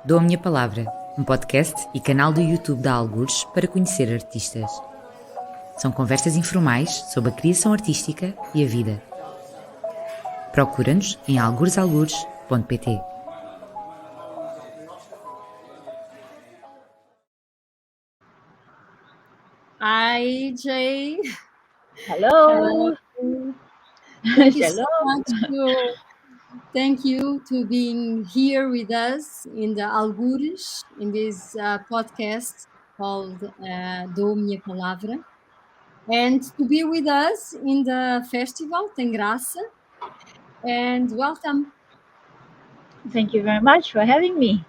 Dou a minha palavra, um podcast e canal do YouTube da Algures para conhecer artistas. São conversas informais sobre a criação artística e a vida. Procura-nos em alguresalgures.pt. Hi, Jay. Hello. Thank you so much. Thank you to being here with us in the Algures in this podcast called Dou minha palavra, and to be with us in the festival Tem GRÁça. And welcome. Thank you very much for having me.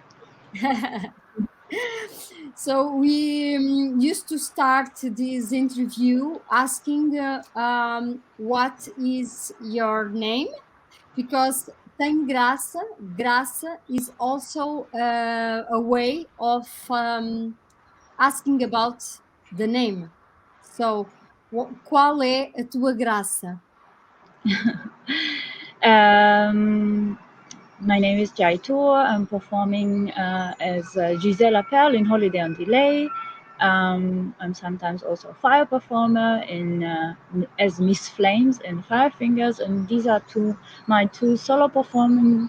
So we used to start this interview asking what is your name, because Tem GRÁça, graça is also a way of asking about the name. So, qual é a tua graça? My name is Jay Toor. I'm performing as Gisela Perl in Holiday on Delay. I'm sometimes also a fire performer as Miss Flames in Fire Fingers, and these are my two solo performing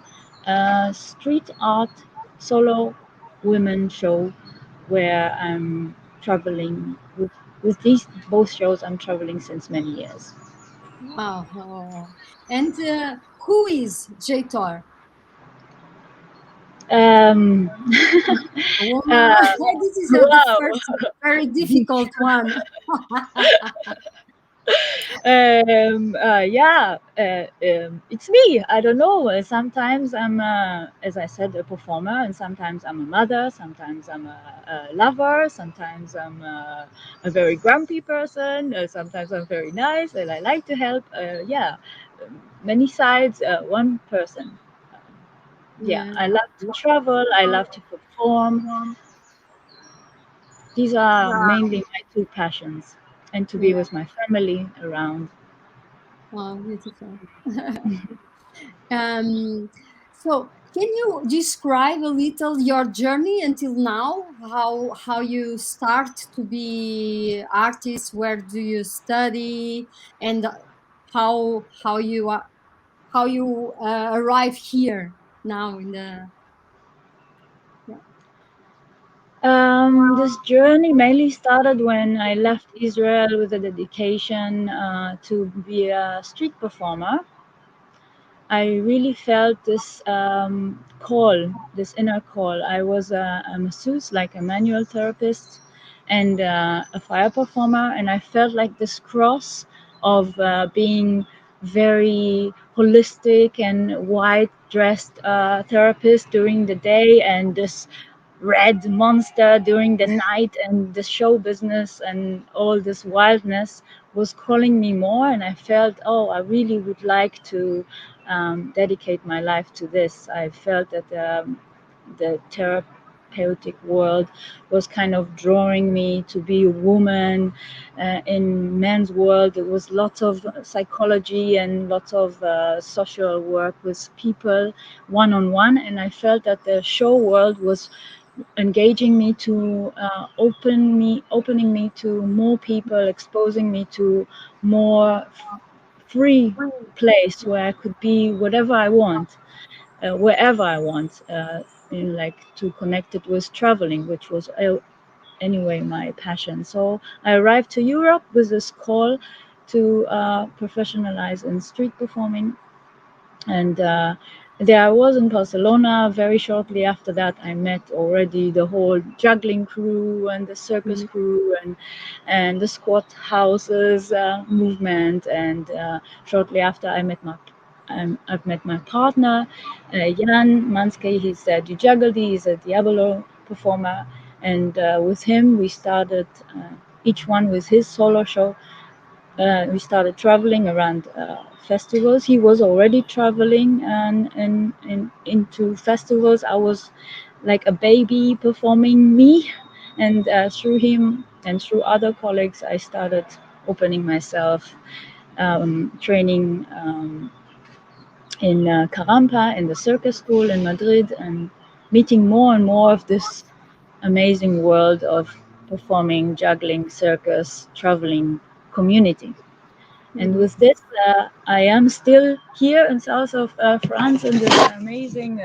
street art solo women show where I'm traveling with these both shows. I'm traveling since many years. Wow. And who is Jay Toor? This is the first very difficult one. It's me. I don't know. Sometimes I'm, as I said, a performer, and sometimes I'm a mother. Sometimes I'm a lover. Sometimes I'm a very grumpy person. Sometimes I'm very nice, and I like to help. Many sides. One person. I love to travel. I love to perform. These are mainly my two passions, and to be with my family around. Wow, beautiful. So, can you describe a little your journey until now? How you start to be artist? Where do you study? And how you arrive here now in the. This journey mainly started when I left Israel with a dedication to be a street performer. I really felt this call, this inner call. I was a masseuse, like a manual therapist, and a fire performer, and I felt like this cross of being very holistic and white dressed therapist during the day, and this red monster during the night, and the show business and all this wildness was calling me more. And I felt, I really would like to dedicate my life to this. I felt that the therapeutic world was kind of drawing me to be a woman. In men's world, there was lots of psychology and lots of social work with people one-on-one, and I felt that the show world was engaging me to opening me to more people, exposing me to more free place where I could be whatever I want, wherever I want, to connect it with traveling, which was anyway my passion. So I arrived to Europe with this call to professionalize in street performing, and there I was in Barcelona. Very shortly after that, I met already the whole juggling crew and the circus crew and the squat houses movement. And shortly after, I've met my partner, Jan Manske. He's a Juggly, he's a Diabolo performer. And with him, we started each one with his solo show. We started traveling around festivals. He was already traveling and into festivals. I was like a baby performing me, and through him and through other colleagues, I started opening myself, training in Carampa in the circus school in Madrid, and meeting more and more of this amazing world of performing, juggling, circus, traveling community. And with this, I am still here in south of France in this amazing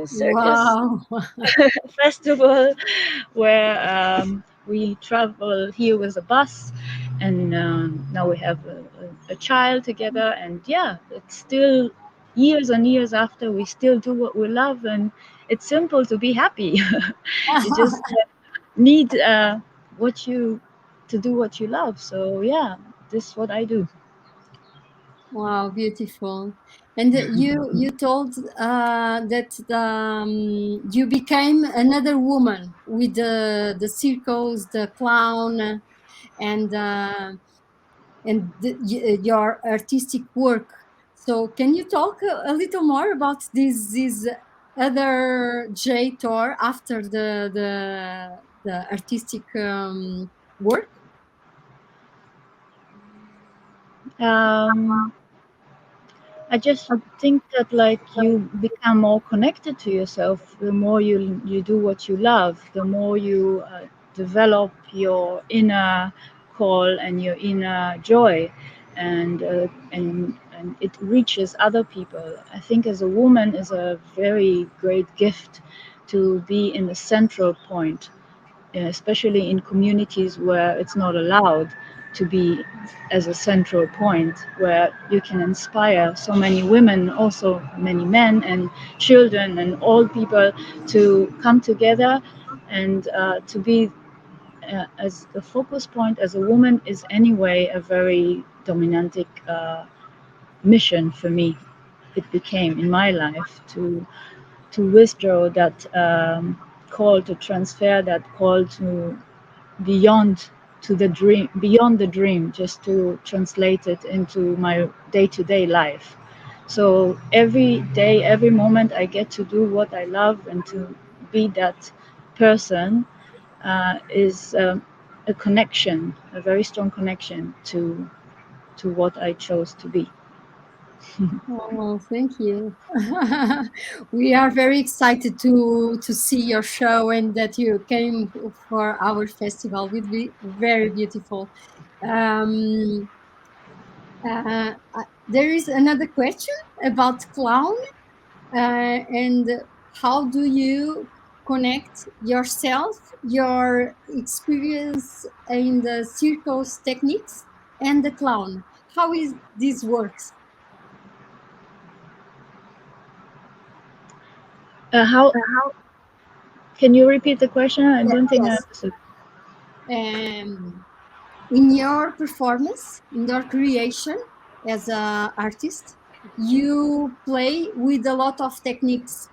circus Wow. festival where we travel here with a bus, and now we have a child together. And yeah, it's still years and years after, we still do what we love, and it's simple to be happy. You just need what you to do what you love. So yeah, this is what I do. Wow, beautiful. And you told that you became another woman with the circles, the clown, and your artistic work. So can you talk a little more about this other Jay Toor after the artistic work? um, I just think that like you become more connected to yourself. The more you do what you love, the more you develop your inner call and your inner joy, and it reaches other people. I think as a woman is a very great gift to be in the central point, especially in communities where it's not allowed to be as a central point, where you can inspire so many women, also many men and children and old people to come together, and to be as the focus point as a woman is anyway a very dominantic mission for me. It became in my life to withdraw that call, to transfer that call to beyond, to the dream, beyond the dream, just to translate it into my day-to-day life. So every day, every moment I get to do what I love and to be that person is a connection, a very strong connection to what I chose to be. Oh, thank you. We are very excited to see your show and that you came for our festival. It will be very beautiful. Um, there is another question about clown, and how do you connect yourself, your experience in the circus techniques, and the clown? How is this works? How can you repeat the question? I don't think I Yes. understood. In your performance, in your creation as an artist, you play with a lot of techniques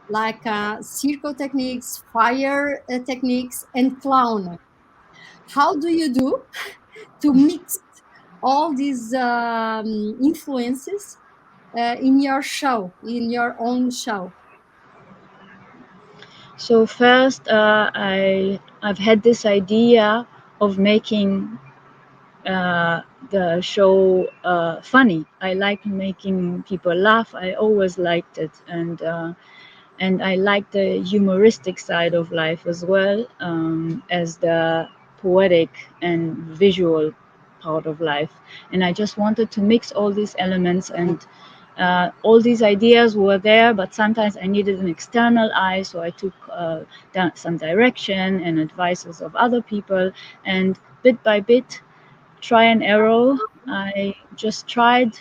like circle techniques, fire techniques, and clown. How do you do to mix all these influences in your show, in your own show? So first, I've had this idea of making the show funny. I like making people laugh. I always liked it, and I like the humoristic side of life as well, as the poetic and visual part of life. And I just wanted to mix all these elements, and all these ideas were there, but sometimes I needed an external eye, so I took some direction and advices of other people, and bit by bit, try and error, I just tried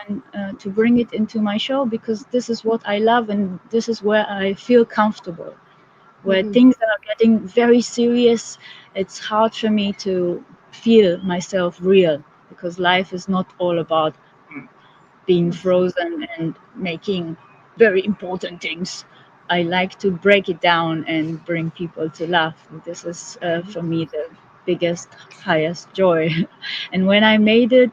and to bring it into my show, because this is what I love and this is where I feel comfortable. Where Mhm. things are getting very serious, it's hard for me to feel myself real, because life is not all about being frozen and making very important things. I like to break it down and bring people to laugh. This is for me the biggest, highest joy. And when I made it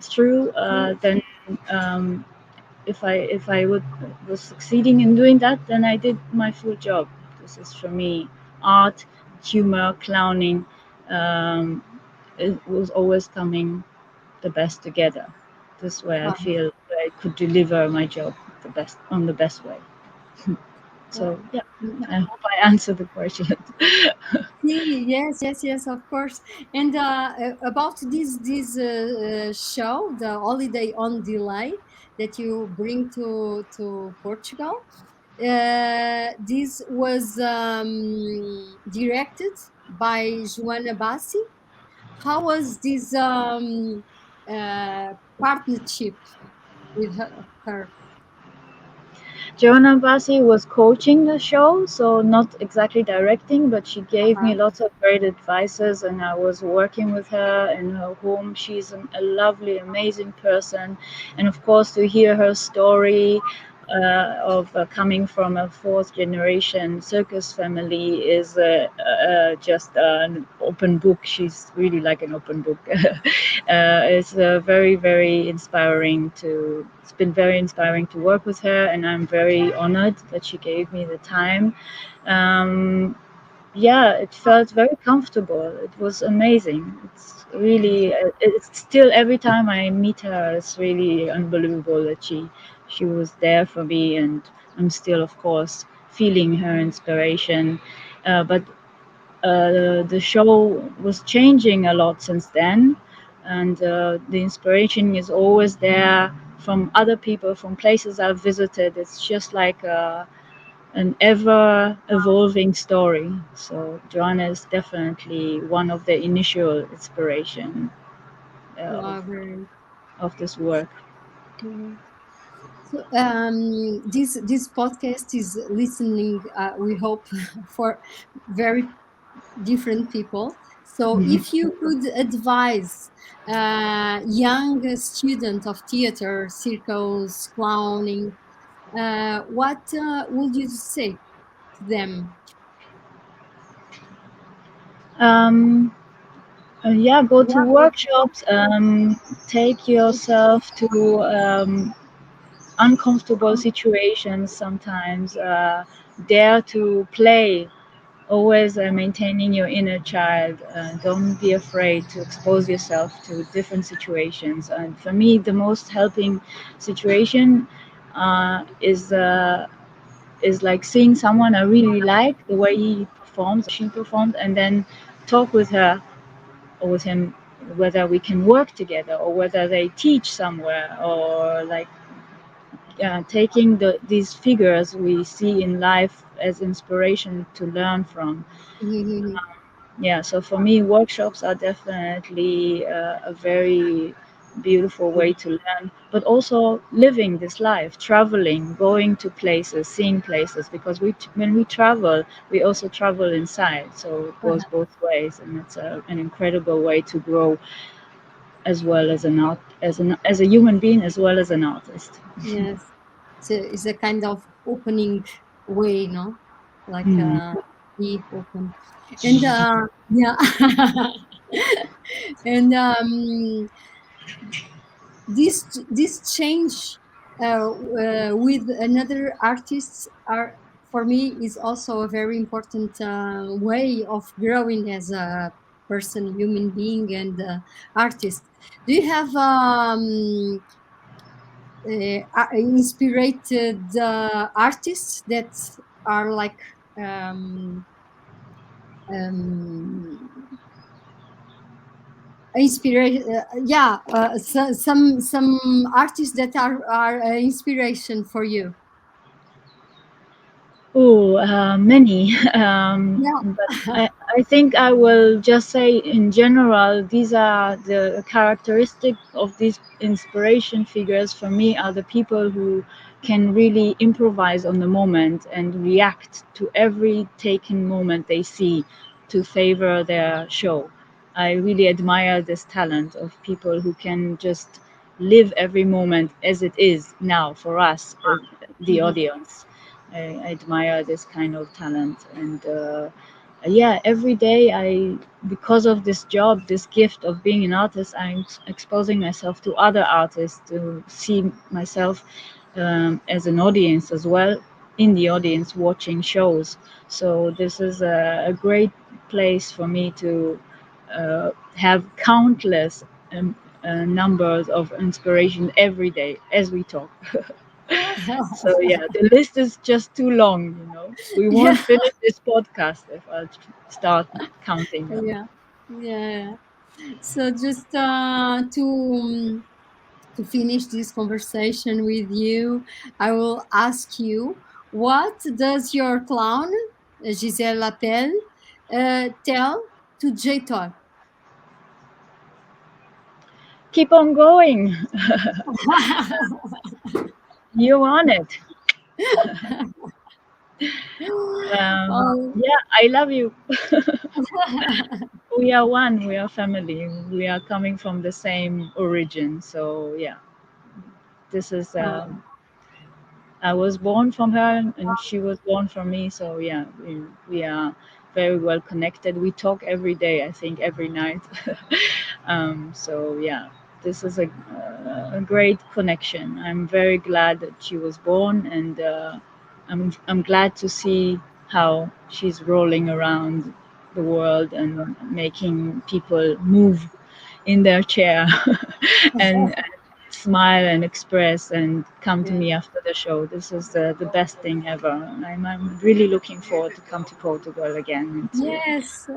through, then um, if I was succeeding in doing that, then I did my full job. This is for me art, humor, clowning. Um, it was always coming the best together. This way, I Wow. feel I could deliver my job the best way. So yeah, I hope I answered the question. Yes, of course. And about this show, the Holiday on Delay that you bring to Portugal, this was directed by Joana Bassi. How was this partnership with her? Joanna Bassi was coaching the show, so not exactly directing, but she gave me Uh-huh. lots of great advices, and I was working with her in her home. She's a lovely, amazing person, and of course, to hear her story of coming from a fourth generation circus family is just an open book. She's really like an open book. It's very, very inspiring to. It's been very inspiring to work with her, and I'm very honored that she gave me the time. Um, yeah, it felt very comfortable. It was amazing. It's really, it's still every time I meet her, it's really unbelievable that she was there for me, and I'm still, of course, feeling her inspiration. But the show was changing a lot since then, and the inspiration is always there from other people, from places I've visited. It's just like an ever evolving story. So Joanna is definitely one of the initial inspiration uh, of, Wow, very. of this work. Mhm. So, this podcast is listening. We hope for very different people. So, Mhm. if you could advise young student of theater, circus, clowning, what would you say to them? Um, yeah, go to Yeah, go to workshops. Take yourself to uncomfortable situations sometimes. Dare to play, always maintaining your inner child. Don't be afraid to expose yourself to different situations. And for me, the most helping situation is like seeing someone I really like, the way he performs, she performs, and then talk with her or with him whether we can work together or whether they teach somewhere, or like taking these figures we see in life as inspiration to learn from. Mhm. Yeah, so for me, workshops are definitely a very beautiful way to learn, but also living this life, traveling, going to places, seeing places, because when we travel, we also travel inside. So it goes both ways, and it's an incredible way to grow as well as an art, as a human being as well as an artist. Yes, it's a kind of opening way, no? Like Mm. be open, and yeah, and this change with another artists are for me is also a very important way of growing as a person, human being, and artist. Do you have inspired artists that are like um, um, inspiration? Yeah, some artists that are inspiration for you. Oh, many. Yeah. But I think I will just say in general, these are the characteristic of these inspiration figures for me are the people who can really improvise on the moment and react to every taken moment they see to favor their show. I really admire this talent of people who can just live every moment as it is now for us, the Mhm. audience. I admire this kind of talent, and yeah, every day because of this job, this gift of being an artist, I'm exposing myself to other artists to see myself as an audience as well, in the audience watching shows. So this is a great place for me to have countless numbers of inspiration every day as we talk. So yeah, the list is just too long. We won't finish this podcast if I start counting them. Yeah. So just to finish this conversation with you, I will ask you, what does your clown, Giselle Lappel, tell to Jay Toor? Keep on going. You want it. Yeah, I love you. We are one. We are family. We are coming from the same origin. So yeah, this is. I was born from her, and she was born from me. So yeah, we are very well connected. We talk every day. I think every night. So yeah, this is a great connection. I'm very glad that she was born, and I'm glad to see how she's rolling around the world and making people move in their chair and smile and express and come to me after the show. This is the best thing ever. I'm really looking forward to come to Portugal again. Yes.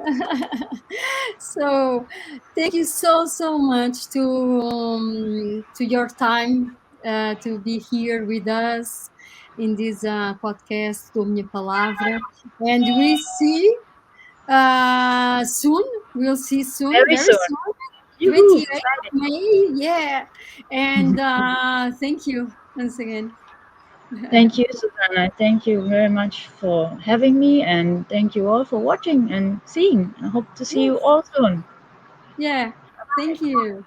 So thank you so much to your time to be here with us in this podcast, minha palavra, and we see soon. We'll see soon, Very very soon. soon. Yoo-hoo, 28th of May, yeah. And thank you once again. Thank you, Susanna. Thank you very much for having me, and thank you all for watching and seeing. I hope to see you Yes. all soon. Yeah. Thank you.